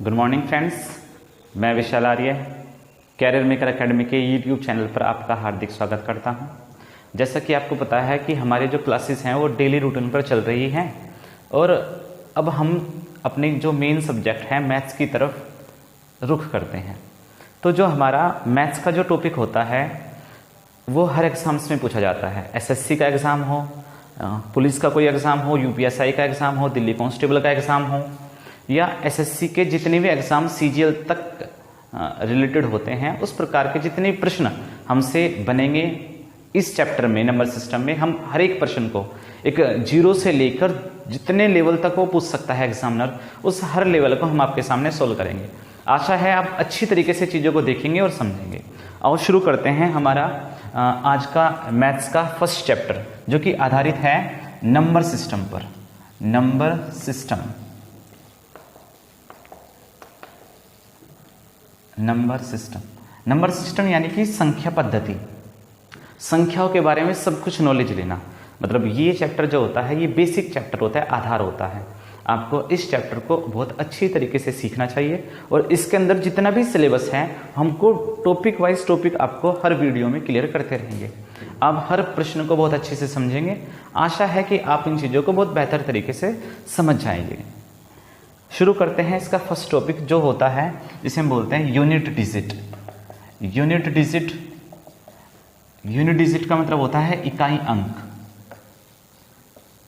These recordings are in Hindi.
गुड मॉर्निंग फ्रेंड्स, मैं विशाल आर्य कैरियर मेकर एकेडमी के यूट्यूब चैनल पर आपका हार्दिक स्वागत करता हूं। जैसा कि आपको पता है कि हमारे जो क्लासेस हैं वो डेली रूटीन पर चल रही हैं और अब हम अपने जो मेन सब्जेक्ट है मैथ्स की तरफ रुख करते हैं। तो जो हमारा मैथ्स का जो टॉपिक होता है वो हर एग्ज़ाम्स में पूछा जाता है। एसएससी का एग्ज़ाम हो, पुलिस का कोई एग्ज़ाम हो, यूपीएसआई का एग्ज़ाम हो, दिल्ली कांस्टेबल का एग्ज़ाम हो या एसएससी के जितने भी एग्ज़ाम सीजीएल तक रिलेटेड होते हैं, उस प्रकार के जितने प्रश्न हमसे बनेंगे इस चैप्टर में नंबर सिस्टम में, हम हर एक प्रश्न को एक जीरो से लेकर जितने लेवल तक वो पूछ सकता है एग्जामिनर, उस हर लेवल को हम आपके सामने सोल्व करेंगे। आशा है आप अच्छी तरीके से चीज़ों को देखेंगे और समझेंगे। और शुरू करते हैं हमारा आज का मैथ्स का फर्स्ट चैप्टर, जो कि आधारित है नंबर सिस्टम पर। Number system, number system, number system यानी कि संख्या पद्धति, संख्याओं के बारे में सब कुछ नॉलेज लेना। मतलब ये चैप्टर जो होता है ये बेसिक चैप्टर होता है, आधार होता है। आपको इस चैप्टर को बहुत अच्छी तरीके से सीखना चाहिए और इसके अंदर जितना भी सिलेबस है हमको टॉपिक वाइज टॉपिक आपको हर वीडियो में क्लियर करते रहेंगे। आप हर प्रश्न को बहुत अच्छे से समझेंगे। आशा है कि आप इन चीज़ों को बहुत बेहतर तरीके से समझ जाएंगे। शुरू करते हैं इसका फर्स्ट टॉपिक जो होता है, जिसे हम बोलते हैं unit digit. Unit digit, unit digit का मतलब होता है इकाई अंक।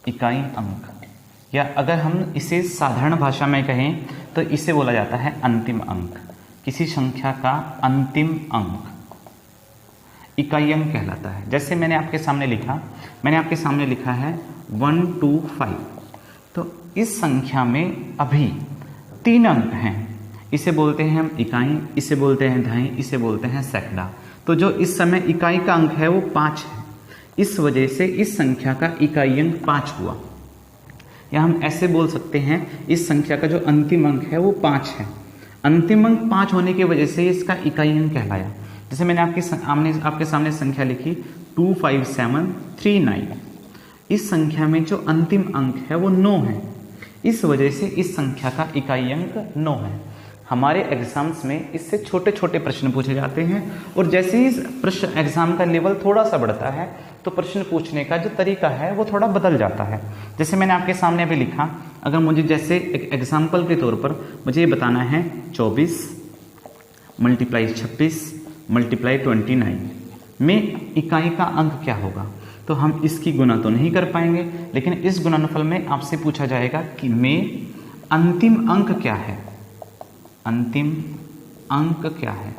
इकाई अंक, या अगर हम इसे साधारण भाषा में कहें तो इसे बोला जाता है अंतिम अंक। किसी संख्या का अंतिम अंक इकाई अंक कहलाता है। जैसे मैंने आपके सामने लिखा है 125। तो इस संख्या में अभी 3 अंक हैं। इसे बोलते हैं हम इकाई, इसे बोलते हैं दहाई, इसे बोलते हैं सैकड़ा। तो जो इस समय इकाई का अंक है वो 5 है। इस वजह से इस संख्या का इकाई अंक 5 हुआ। या हम ऐसे बोल सकते हैं इस संख्या का जो अंतिम अंक है वो 5 है। अंतिम अंक 5 होने की वजह से इसका इकाई अंक कहलाया। जैसे मैंने आपके सामने संख्या लिखी 25739। इस संख्या में जो अंतिम अंक है वो 9 है। इस वजह से इस संख्या का इकाई अंक 9 है। हमारे एग्जाम्स में इससे छोटे छोटे प्रश्न पूछे जाते हैं और जैसे ही प्रश्न एग्जाम का लेवल थोड़ा सा बढ़ता है तो प्रश्न पूछने का जो तरीका है वो थोड़ा बदल जाता है। जैसे मैंने आपके सामने अभी लिखा, अगर मुझे जैसे एक एग्जाम्पल के तौर पर मुझे ये बताना है 24 × 26 × 29 में इकाई का अंक क्या होगा, तो हम इसकी गुना तो नहीं कर पाएंगे, लेकिन इस गुणनफल में आपसे पूछा जाएगा कि में अंतिम अंक क्या है, अंतिम अंक क्या है।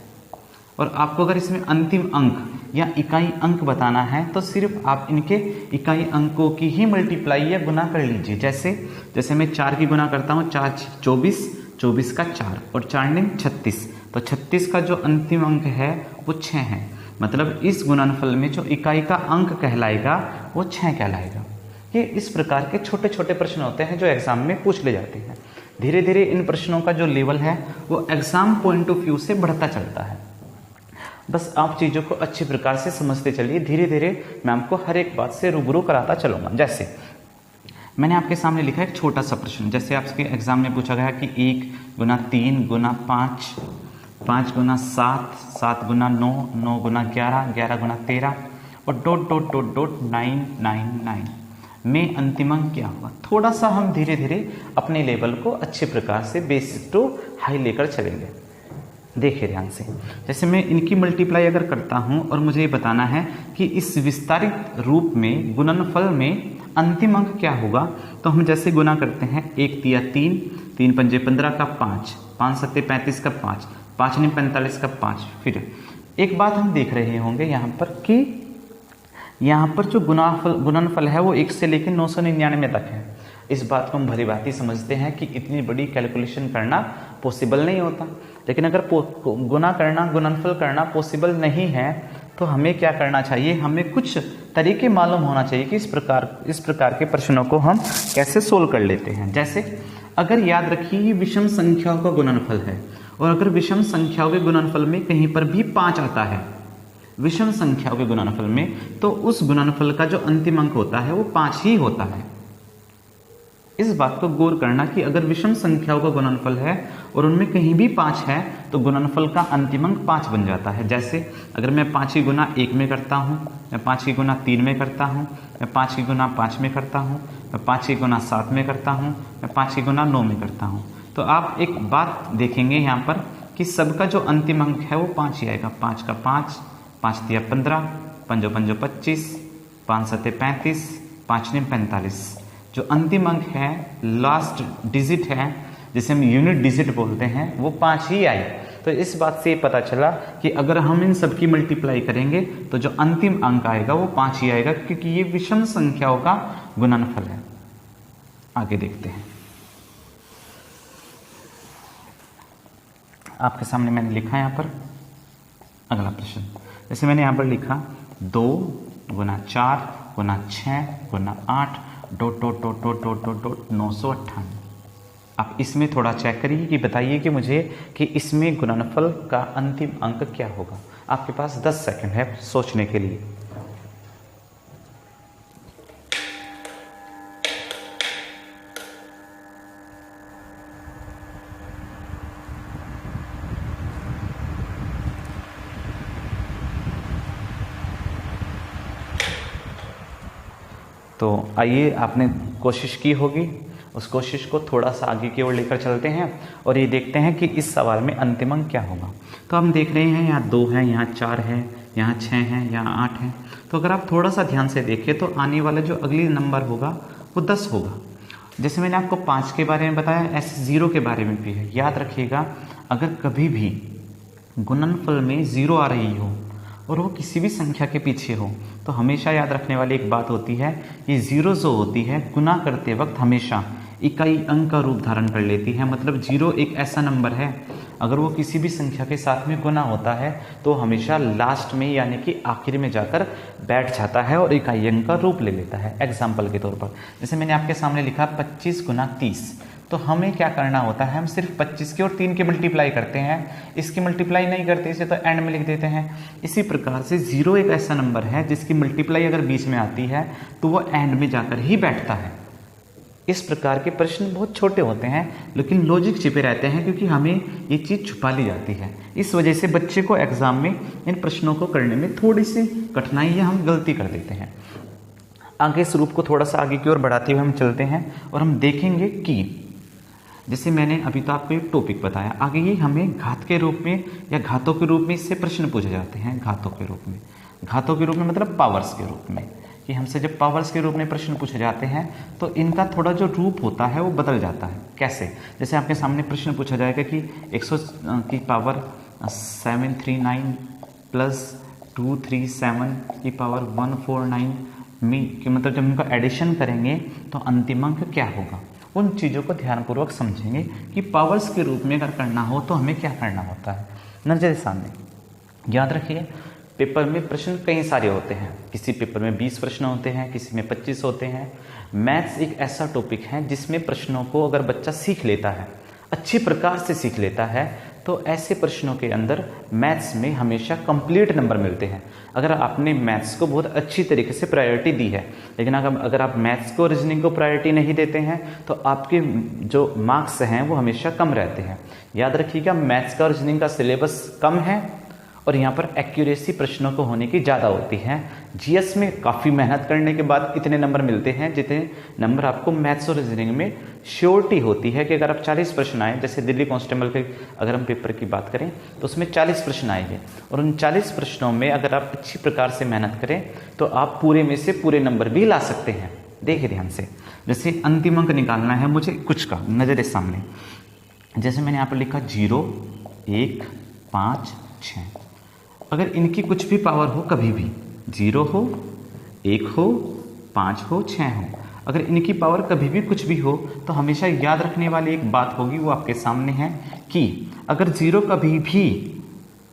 और आपको अगर इसमें अंतिम अंक या इकाई अंक बताना है तो सिर्फ आप इनके इकाई अंकों की ही मल्टीप्लाई या गुना कर लीजिए। जैसे मैं 4 की गुना करता हूँ, 4 × 24, 24 का 4 और 4 × 36। तो 36 का जो अंतिम अंक है वो 6 है। मतलब इस गुणनफल में जो इकाई का अंक कहलाएगा वो 6 कहलाएगा। ये इस प्रकार के छोटे छोटे प्रश्न होते हैं जो एग्जाम में पूछ ले जाते हैं। धीरे धीरे इन प्रश्नों का जो लेवल है वो एग्जाम पॉइंट ऑफ व्यू से बढ़ता चलता है। बस आप चीज़ों को अच्छी प्रकार से समझते चलिए। धीरे धीरे मैं आपको हर एक बात से रूबरू कराता चलूँगा। जैसे मैंने आपके सामने लिखा है एक छोटा सा प्रश्न। जैसे आपके एग्जाम में पूछा गया कि 1 × 3 × 5, 5 × 7, 7 × 9, 9 × 11, 11 × 13 और ... 999 में अंतिम अंक क्या होगा। थोड़ा सा हम धीरे धीरे अपने लेवल को अच्छे प्रकार से बेसिक टू हाई लेकर चलेंगे। देखिए ध्यान से, जैसे मैं इनकी मल्टीप्लाई अगर करता हूं और मुझे ये बताना है कि इस विस्तारित रूप में गुणनफल में अंतिम अंक क्या होगा, तो हम जैसे गुना करते हैं 1 × 3, 3 × 5 = 15 का 5, 5 × 7 = 35 का 5, 5 × 45 का 5। फिर एक बात हम देख रहे होंगे यहाँ पर कि यहाँ पर जो गुणनफल है वो 1 से लेकर 999 तक है। इस बात को हम भली भांति समझते हैं कि इतनी बड़ी कैलकुलेशन करना पॉसिबल नहीं होता। लेकिन अगर गुना करना, गुणनफल करना पॉसिबल नहीं है तो हमें क्या करना चाहिए, हमें कुछ तरीके मालूम होना चाहिए कि इस प्रकार के प्रश्नों को हम कैसे सोल्व कर लेते हैं। जैसे अगर याद रखिए ये विषम संख्याओं का गुणनफल है और अगर विषम संख्याओं के गुणनफल में कहीं पर भी 5 आता है, विषम संख्याओं के गुणनफल में, तो उस गुणनफल का जो अंतिम अंक होता है वो 5 ही होता है। इस बात को गौर करना कि अगर विषम संख्याओं का गुणनफल है और उनमें कहीं भी 5 है तो गुणनफल का अंतिम अंक 5 बन जाता है। जैसे अगर मैं 5 की गुना 1 में करता हूँ, मैं 5 की गुना 3 में करता हूँ, मैं 5 की गुना 5 में करता हूँ, मैं 5 की गुना 7 में करता हूँ, मैं 5 की गुना 9 में करता हूँ, तो आप एक बात देखेंगे यहाँ पर कि सबका जो अंतिम अंक है वो 5 ही आएगा। 5 का 5, 5 तिया 15, 5 पंजो 25, 5 सते 35, 5 ने 45। जो अंतिम अंक है, लास्ट डिजिट है, जिसे हम यूनिट डिजिट बोलते हैं, वो 5 ही आई। तो इस बात से पता चला कि अगर हम इन सब की मल्टीप्लाई करेंगे तो जो अंतिम अंक आएगा वो 5 ही आएगा, क्योंकि ये विषम संख्याओं का गुणनफल है। आगे देखते हैं। आपके सामने मैंने लिखा है यहाँ पर अगला प्रश्न। जैसे मैंने यहाँ पर लिखा 2 गुना 4 गुना 6 गुना 8 dot dot dot dot dot dot dot 958। आप इसमें थोड़ा चेक करिए कि बताइए कि मुझे कि इसमें गुणनफल का अंतिम अंक क्या होगा। आपके पास 10 सेकंड है सोचने के लिए। तो आइए, आपने कोशिश की होगी, उस कोशिश को थोड़ा सा आगे की ओर लेकर चलते हैं और ये देखते हैं कि इस सवाल में अंतिम अंक क्या होगा। तो हम देख रहे हैं यहाँ 2 है, यहाँ 4 है, यहाँ 6 है, यहाँ 8 है। तो अगर आप थोड़ा सा ध्यान से देखें तो आने वाला जो अगली नंबर होगा वो 10 होगा। जैसे मैंने आपको 5 के बारे में बताया, ऐसे 0 के बारे में भी है। याद रखिएगा, अगर कभी भी गुणनफल में 0 आ रही हो और वो किसी भी संख्या के पीछे हो तो हमेशा याद रखने वाली एक बात होती है, ये 0 जो होती है गुना करते वक्त हमेशा इकाई अंक का रूप धारण कर लेती है। मतलब 0 एक ऐसा नंबर है, अगर वो किसी भी संख्या के साथ में गुना होता है तो हमेशा लास्ट में यानी कि आखिर में जाकर बैठ जाता है और इकाई अंक का रूप ले लेता है। एग्जाम्पल के तौर पर जैसे मैंने आपके सामने लिखा 25 गुना 30, तो हमें क्या करना होता है, हम सिर्फ 25 के और 3 के मल्टीप्लाई करते हैं, इसकी मल्टीप्लाई नहीं करते, इसे तो एंड में लिख देते हैं। इसी प्रकार से 0 एक ऐसा नंबर है जिसकी मल्टीप्लाई अगर बीच में आती है तो वो एंड में जाकर ही बैठता है। इस प्रकार के प्रश्न बहुत छोटे होते हैं लेकिन लॉजिक छिपे रहते हैं, क्योंकि हमें ये चीज़ छुपा ली जाती है। इस वजह से बच्चे को एग्जाम में इन प्रश्नों को करने में थोड़ी सी कठिनाइयाँ हम गलती कर देते हैं। आगे इस रूप को थोड़ा सा आगे की ओर बढ़ाते हुए हम चलते हैं और हम देखेंगे कि जैसे मैंने अभी तो आपको एक टॉपिक बताया, आगे ये हमें घात के रूप में या घातों के रूप में इससे प्रश्न पूछे जाते हैं। घातों के रूप में, घातों के रूप में मतलब पावर्स के रूप में, कि हमसे जब पावर्स के रूप में प्रश्न पूछे जाते हैं तो इनका थोड़ा जो रूप होता है वो बदल जाता है। कैसे? जैसे आपके सामने प्रश्न पूछा जाएगा कि 100 की पावर 739 प्लस 237 की पावर 149 में, कि मतलब जब इनका एडिशन करेंगे तो अंतिम अंक क्या होगा। उन चीज़ों को ध्यानपूर्वक समझेंगे कि पावर्स के रूप में अगर करना हो तो हमें क्या करना होता है। नजर सामने याद रखिए, पेपर में प्रश्न कई सारे होते हैं, किसी पेपर में 20 प्रश्न होते हैं, किसी में 25 होते हैं। मैथ्स एक ऐसा टॉपिक है जिसमें प्रश्नों को अगर बच्चा सीख लेता है, अच्छी प्रकार से सीख लेता है, तो ऐसे प्रश्नों के अंदर मैथ्स में हमेशा कंप्लीट नंबर मिलते हैं। अगर आपने मैथ्स को बहुत अच्छी तरीके से प्रायोरिटी दी है, लेकिन अगर आप मैथ्स को रीजनिंग को प्रायोरिटी नहीं देते हैं तो आपके जो मार्क्स हैं वो हमेशा कम रहते हैं। याद रखिएगा, मैथ्स का और रीजनिंग का सिलेबस कम है और यहाँ पर एक्यूरेसी प्रश्नों को होने की ज़्यादा होती है। जीएस में काफ़ी मेहनत करने के बाद इतने नंबर मिलते हैं जितने नंबर आपको मैथ्स और रीजनिंग में श्योरिटी होती है कि अगर आप 40 प्रश्न आए, जैसे दिल्ली कांस्टेबल के अगर हम पेपर की बात करें तो उसमें 40 प्रश्न आएंगे और उन 40 प्रश्नों में अगर आप अच्छी प्रकार से मेहनत करें तो आप पूरे में से पूरे नंबर भी ला सकते हैं। देखिए ध्यान से, जैसे अंतिम अंक निकालना है मुझे कुछ का, नज़र सामने जैसे मैंने यहाँ पर लिखा 0 1 5 6। अगर इनकी कुछ भी पावर हो, कभी भी 0 हो 1 हो 5 हो 6 हो, अगर इनकी पावर कभी भी कुछ भी हो तो हमेशा याद रखने वाली एक बात होगी, वो आपके सामने है कि अगर 0 कभी भी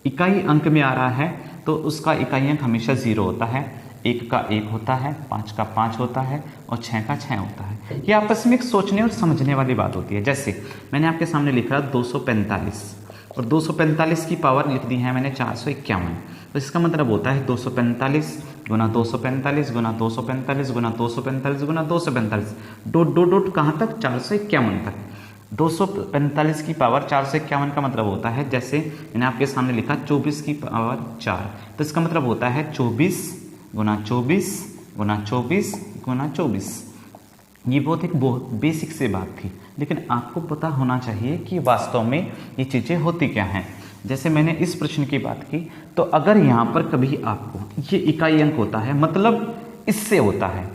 इकाई अंक में आ रहा है तो उसका इकाई अंक हमेशा 0 होता है, 1 का 1 होता है, 5 का 5 होता है और 6 का 6 होता है। ये आपस में एक सोचने और समझने वाली बात होती है। जैसे मैंने आपके सामने लिखा 245, और 245 की पावर लिख दी है मैंने 451। तो इसका मतलब होता है 245 गुना 245 गुना 245 गुना 245 गुना 245 डॉट डॉट डॉट कहाँ तक 451 तक। 245 की पावर 451 का मतलब होता है, जैसे मैंने आपके सामने लिखा 24 की पावर 4, तो इसका मतलब होता है 24 गुना 24 गुना 24 गुना 24। ये बहुत बेसिक से बात थी, लेकिन आपको पता होना चाहिए कि वास्तव में ये चीज़ें होती क्या हैं। जैसे मैंने इस प्रश्न की बात की, तो अगर यहाँ पर कभी आपको ये इकाई अंक होता है, मतलब इससे होता है,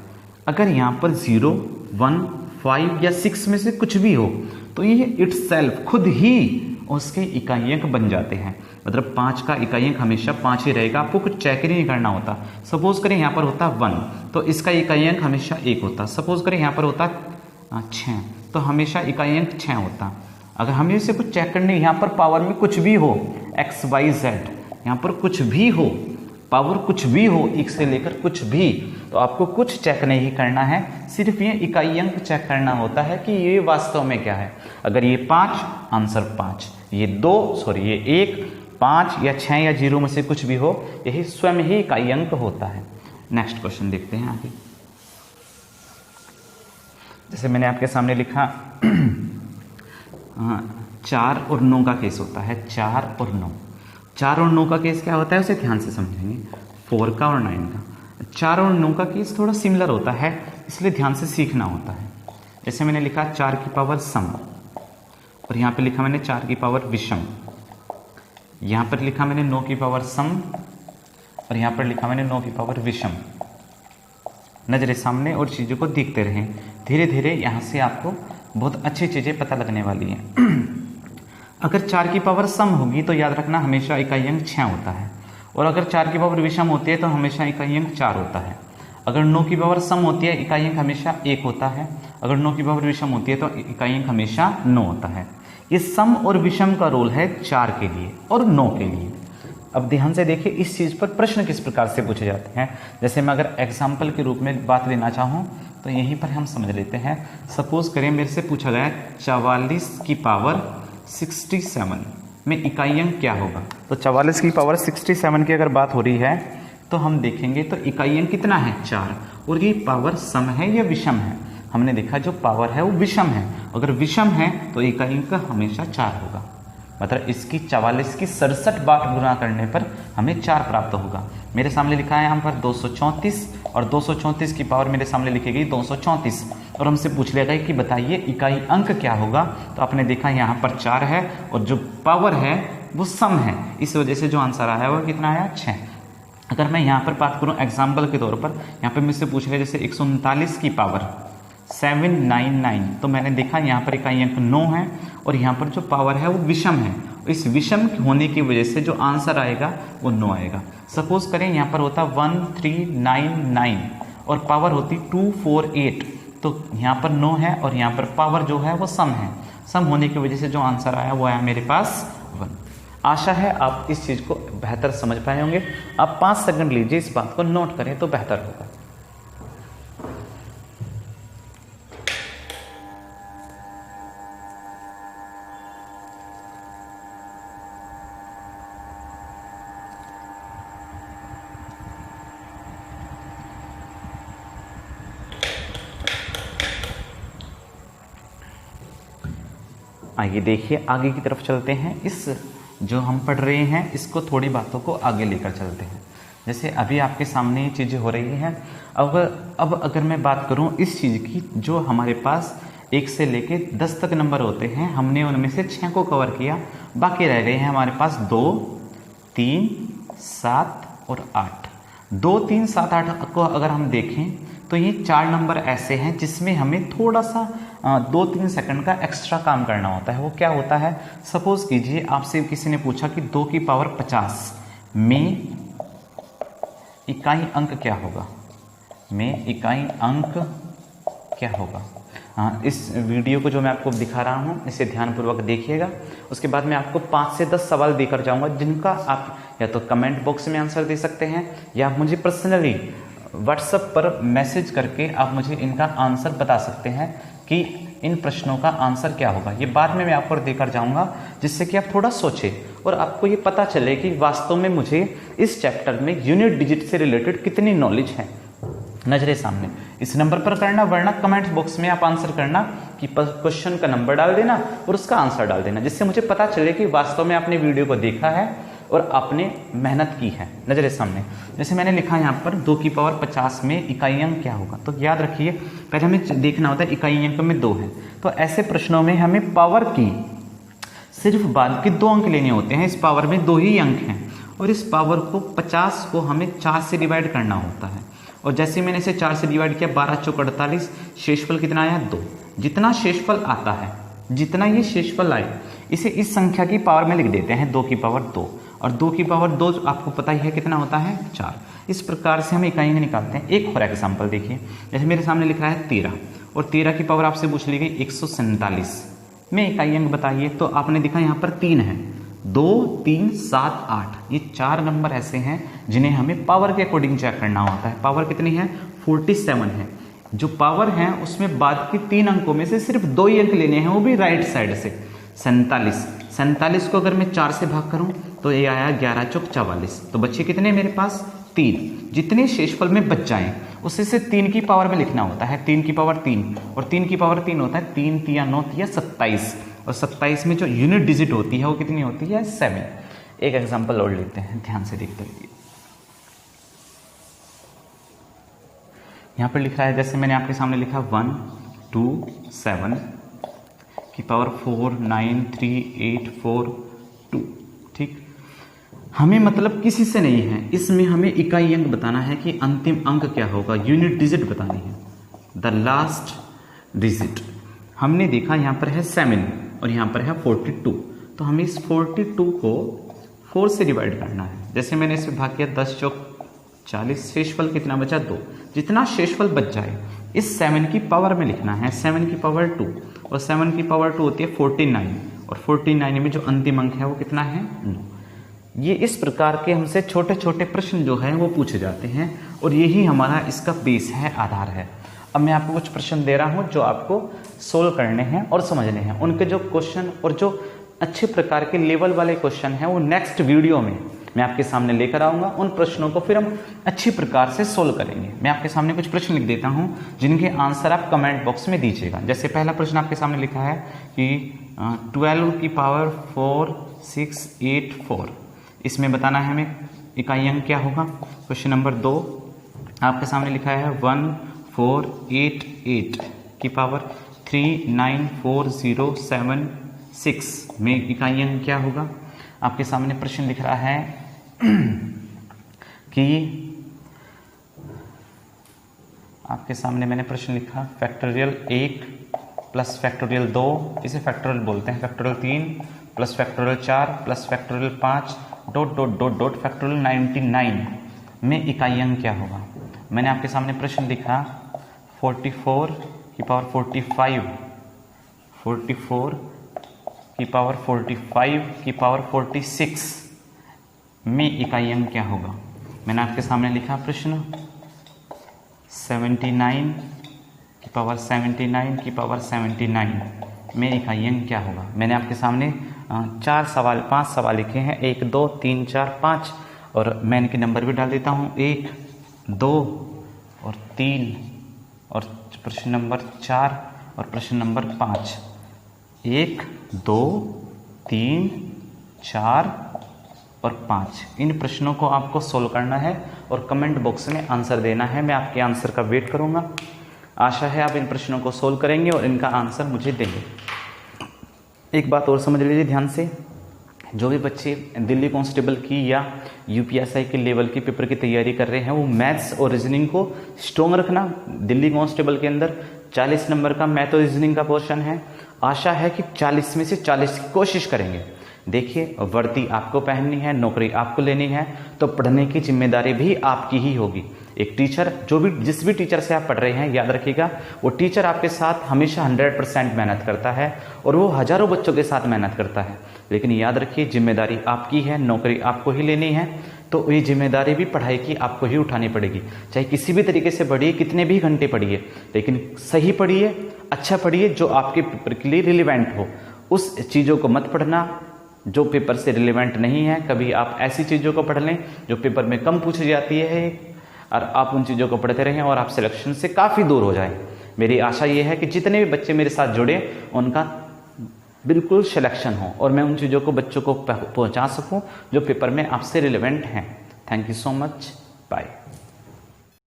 अगर यहाँ पर 0, 1, 5 या 6 में से कुछ भी हो, तो ये इटसेल्फ खुद ही उसके इकाई अंक बन जाते हैं। मतलब 5 का इकाई अंक हमेशा 5 ही रहेगा, आपको कुछ चेक ही नहीं करना होता। सपोज करें यहाँ पर होता 1, तो इसका इकाई अंक हमेशा 1 होता। सपोज करें यहाँ पर होता 6, तो हमेशा इकाई अंक 6 होता। अगर हमें इसे कुछ चेक करने, यहाँ पर पावर में कुछ भी हो, x y z, यहाँ पर कुछ भी हो, पावर कुछ भी हो, 1 से लेकर कुछ भी, तो आपको कुछ चेक नहीं करना है, सिर्फ ये इकाई अंक चेक करना होता है कि ये वास्तव में क्या है। अगर ये 5, आंसर 5, ये 1, 5 या 6 या 0 में से कुछ भी हो, यही स्वयं ही इकाई अंक होता है। नेक्स्ट क्वेश्चन देखते हैं आगे। जैसे मैंने आपके सामने लिखा 4 और 9 का केस होता है। 4 और 9, 4 और 9 का केस क्या होता है उसे ध्यान से समझेंगे। 4 का और 9 का, 4 और 9 का केस थोड़ा सिमिलर होता है, इसलिए ध्यान से सीखना होता है। जैसे मैंने लिखा 4 की पावर सम, और यहाँ पे लिखा मैंने 4 की पावर विषम, यहाँ पर लिखा मैंने 9 की पावर सम, और यहाँ पर लिखा मैंने 9 की पावर विषम। नजरें सामने और चीज़ों को देखते रहें, धीरे धीरे यहाँ से आपको बहुत अच्छी चीज़ें पता लगने वाली हैं। अगर 4 की पावर सम होगी तो याद रखना हमेशा इकाई अंक 6 होता है, और अगर 4 की पावर विषम होती है तो हमेशा इकाई अंक 4 होता है। अगर 9 की पावर सम होती है इकाई अंक हमेशा 1 होता है, अगर 9 की पावर विषम होती है तो इकाई अंक हमेशा 9 होता है। ये सम और विषम का रोल है 4 के लिए और 9 के लिए। अब ध्यान से देखिए इस चीज़ पर प्रश्न किस प्रकार से पूछे जाते हैं। जैसे मैं अगर एग्जाम्पल के रूप में बात लेना चाहूँ तो यहीं पर हम समझ लेते हैं। सपोज करें मेरे से पूछा गया 44 की पावर 67 में इकाई अंक क्या होगा। तो 44 की पावर 67 की अगर बात हो रही है तो हम देखेंगे तो इकाई अंक कितना है 4, और ये पावर सम है या विषम है। हमने देखा जो पावर है वो विषम है, अगर विषम है तो इकाई अंक हमेशा 4 होगा। मतलब इसकी 44 की 67 बार गुणा करने पर हमें 4 प्राप्त होगा। मेरे सामने लिखा है यहाँ पर 234, और 234 की पावर मेरे सामने लिखी गई 234, और हमसे पूछ लिया गया कि बताइए इकाई अंक क्या होगा। तो आपने देखा यहाँ पर 4 है और जो पावर है वो सम है, इस वजह से जो आंसर आया वो कितना आया 6। अगर मैं यहाँ पर बात करूँ एग्जाम्पल के तौर पर, यहाँ पर मुझसे पूछ लिया जैसे 139 की पावर 799, तो मैंने देखा यहाँ पर इकाई अंक 9 है और यहाँ पर जो पावर है वो विषम है। इस विषम होने की वजह से जो आंसर आएगा वो 9 आएगा। सपोज करें यहाँ पर होता 1399 और पावर होती 248, तो यहाँ पर 9 है और यहाँ पर पावर जो है वो सम है। सम होने की वजह से जो आंसर आया वो आया मेरे पास 1। आशा है आप इस चीज़ को बेहतर समझ पाए होंगे। आप 5 सेकंड लीजिए, इस बात को नोट करें तो बेहतर होगा। आइए देखिए आगे की तरफ चलते हैं। इस जो हम पढ़ रहे हैं इसको थोड़ी बातों को आगे लेकर चलते हैं। जैसे अभी आपके सामने ये चीज़ें हो रही हैं। अब अगर मैं बात करूं इस चीज़ की, जो हमारे पास 1 से लेके 10 तक नंबर होते हैं, हमने उनमें से 6 को कवर किया, बाकी रह गए हैं हमारे पास 2, 3, 7 और 8। 2, 3, 7, 8 को अगर हम देखें तो ये 4 नंबर ऐसे हैं जिसमें हमें थोड़ा सा 2-3 सेकंड का एक्स्ट्रा काम करना होता है। वो क्या होता है, सपोज कीजिए आपसे किसी ने पूछा कि 2 की पावर 50 में इकाई अंक क्या होगा, में इकाई अंक क्या होगा। हाँ, इस वीडियो को जो मैं आपको दिखा रहा हूँ इसे ध्यानपूर्वक देखिएगा। उसके बाद मैं आपको 5 से 10 सवाल देकर जाऊँगा जिनका आप या तो कमेंट बॉक्स में आंसर दे सकते हैं या आप मुझे पर्सनली व्हाट्सएप पर मैसेज करके आप मुझे इनका आंसर बता सकते हैं कि इन प्रश्नों का आंसर क्या होगा। ये बाद में मैं आप पर देकर जाऊंगा, जिससे कि आप थोड़ा सोचें और आपको ये पता चले कि वास्तव में मुझे इस चैप्टर में यूनिट डिजिट से रिलेटेड कितनी नॉलेज है नजरे सामने। इस नंबर पर करना, वरना कमेंट बॉक्स में आप आंसर करना कि क्वेश्चन का नंबर डाल देना और उसका आंसर डाल देना, जिससे मुझे पता चले कि वास्तव में आपने वीडियो को देखा है और आपने मेहनत की है नजरे सामने। जैसे मैंने लिखा है यहाँ पर 2 की पावर 50 में इकाई अंक क्या होगा। तो याद रखिए, पहले हमें देखना होता है इकाई अंक में 2 है, तो ऐसे प्रश्नों में हमें पावर की सिर्फ बाद के 2 अंक लेने होते हैं। इस पावर में 2 ही अंक हैं और इस पावर को 50 को हमें 4 से डिवाइड करना होता है। और जैसे मैंने इसे 4 से डिवाइड किया, 12 चौक 48, शेषफल कितना आया 2। जितना शेषफल आता है, जितना ये शेषफल आए, इसे इस संख्या की पावर में लिख देते हैं 2 की पावर 2, और 2 की पावर 2 आपको पता ही है कितना होता है 4। इस प्रकार से हम इकाई अंक निकालते हैं। एक और एग्जाम्पल देखिए, जैसे मेरे सामने लिख रहा है 13 और 13 की पावर आपसे पूछ ली गई 147 में इकाई अंक बताइए। तो आपने देखा यहाँ पर 3 है, 2, 3, 7, 8, ये 4 नंबर ऐसे हैं जिन्हें हमें पावर के अकॉर्डिंग चेक करना होता है। पावर कितनी है 47 है। जो पावर है उसमें बाद के 3 अंकों में से सिर्फ 2 ही अंक लेने हैं, वो भी राइट साइड से। 47 को अगर मैं 4 से भाग करूं तो ये आया 11 चौक 44, तो बच्चे कितने मेरे पास 3। जितने शेषफल में बच जाएं उससे से 3 की पावर में लिखना होता है, 3 की पावर 3, और 3 की पावर 3 होता है 3 3 9 3 27, और 27 में जो यूनिट डिजिट होती है वो कितनी होती है 7। एक एग्जांपल और लेते हैं, ध्यान से देखते रहिए। यहाँ पर लिखा है, जैसे मैंने आपके सामने लिखा 1 2 7 की पावर 4 9 3 8 4 2, ठीक। हमें मतलब किसी से नहीं है, इसमें हमें इकाई अंक बताना है कि अंतिम अंक क्या होगा, यूनिट डिजिट बतानी है, द लास्ट डिजिट। हमने देखा यहाँ पर है 7 और यहाँ पर है 42, तो हमें इस 42 को 4 से डिवाइड करना है। जैसे मैंने इसे भाग किया 10 चौक 40, शेषफल कितना बचा 2। जितना शेषफल बच जाए इस 7 की पावर में लिखना है, 7 की पावर 2, और 7 की पावर 2 होती है 49, और 49 में जो अंतिम अंक है वो कितना है 9। ये इस प्रकार के हमसे छोटे छोटे प्रश्न जो है वो पूछे जाते हैं, और यही हमारा इसका बेस है, आधार है। अब मैं आपको कुछ प्रश्न दे रहा हूँ जो आपको सोल्व करने हैं और समझने हैं। उनके जो क्वेश्चन और जो अच्छे प्रकार के लेवल वाले क्वेश्चन हैं वो नेक्स्ट वीडियो में मैं आपके सामने लेकर आऊँगा। उन प्रश्नों को फिर हम अच्छी प्रकार से सोल्व करेंगे। मैं आपके सामने कुछ प्रश्न लिख देता हूँ जिनके आंसर आप कमेंट बॉक्स में दीजिएगा। जैसे पहला प्रश्न आपके सामने लिखा है कि 12 की पावर 4 6 8 4, इसमें बताना है हमें इकाई अंक क्या होगा। क्वेश्चन नंबर 2 आपके सामने लिखा है 1 4 8 8 की पावर 3 9 4 0 7 6 में इकाई अंक क्या होगा। आपके सामने प्रश्न लिख रहा है कि आपके सामने मैंने प्रश्न लिखा फैक्टोरियल 1 प्लस फैक्टोरियल 2, इसे फैक्टोरियल बोलते हैं, factorial 3 plus factorial 4 plus factorial 5 dot dot dot dot factorial 99 में इकाई अंक क्या होगा। मैंने आपके सामने प्रश्न लिखा 44 की पावर 45, 44 की पावर 45 की पावर 46 में इकाई अंक क्या होगा। मैंने आपके सामने लिखा प्रश्न 79 की पावर 79 की पावर 79 में इकाई अंक क्या होगा। मैंने आपके सामने 5 सवाल लिखे हैं, 1 2 3 4 5, और मैं इनके नंबर भी डाल देता हूँ 1 2 और 3, और प्रश्न नंबर 4 और प्रश्न नंबर 5। 1 2 3 4 और 5, इन प्रश्नों को आपको सोल्व करना है और कमेंट बॉक्स में आंसर देना है। मैं आपके आंसर का वेट करूंगा। आशा है आप इन प्रश्नों को सोल्व करेंगे और इनका आंसर मुझे देंगे। एक बात और समझ लीजिए ध्यान से, जो भी बच्चे दिल्ली कांस्टेबल की या यूपीएसआई के लेवल के पेपर की तैयारी कर रहे हैं वो मैथ्स और रीजनिंग को स्ट्रॉन्ग रखना। दिल्ली कांस्टेबल के अंदर 40 नंबर का मैथ और रीजनिंग का पोर्शन है। आशा है कि 40 में से 40 की कोशिश करेंगे। देखिए, वर्दी आपको पहननी है, नौकरी आपको लेनी है, तो पढ़ने की जिम्मेदारी भी आपकी ही होगी। एक टीचर जिस भी टीचर से आप पढ़ रहे हैं, याद रखिएगा वो टीचर आपके साथ हमेशा 100% मेहनत करता है और वो हजारों बच्चों के साथ मेहनत करता है। लेकिन याद रखिए जिम्मेदारी आपकी है, नौकरी आपको ही लेनी है, तो ये जिम्मेदारी भी पढ़ाई की आपको ही उठानी पड़ेगी। चाहे किसी भी तरीके से पढ़िए, कितने भी घंटे पढ़िए, लेकिन सही पढ़िए, अच्छा पढ़िए जो आपके पेपर के लिए रिलेवेंट हो। उस चीज़ों को मत पढ़ना जो पेपर से रिलेवेंट नहीं है। कभी आप ऐसी चीज़ों को पढ़ लें जो पेपर में कम पूछी जाती है और आप उन चीज़ों को पढ़ते रहें और आप सिलेक्शन से काफ़ी दूर हो जाएं। मेरी आशा ये है कि जितने भी बच्चे मेरे साथ जुड़े उनका बिल्कुल सिलेक्शन हो और मैं उन चीज़ों को बच्चों को पहुंचा सकूं जो पेपर में आपसे रिलेवेंट हैं। Thank you so much.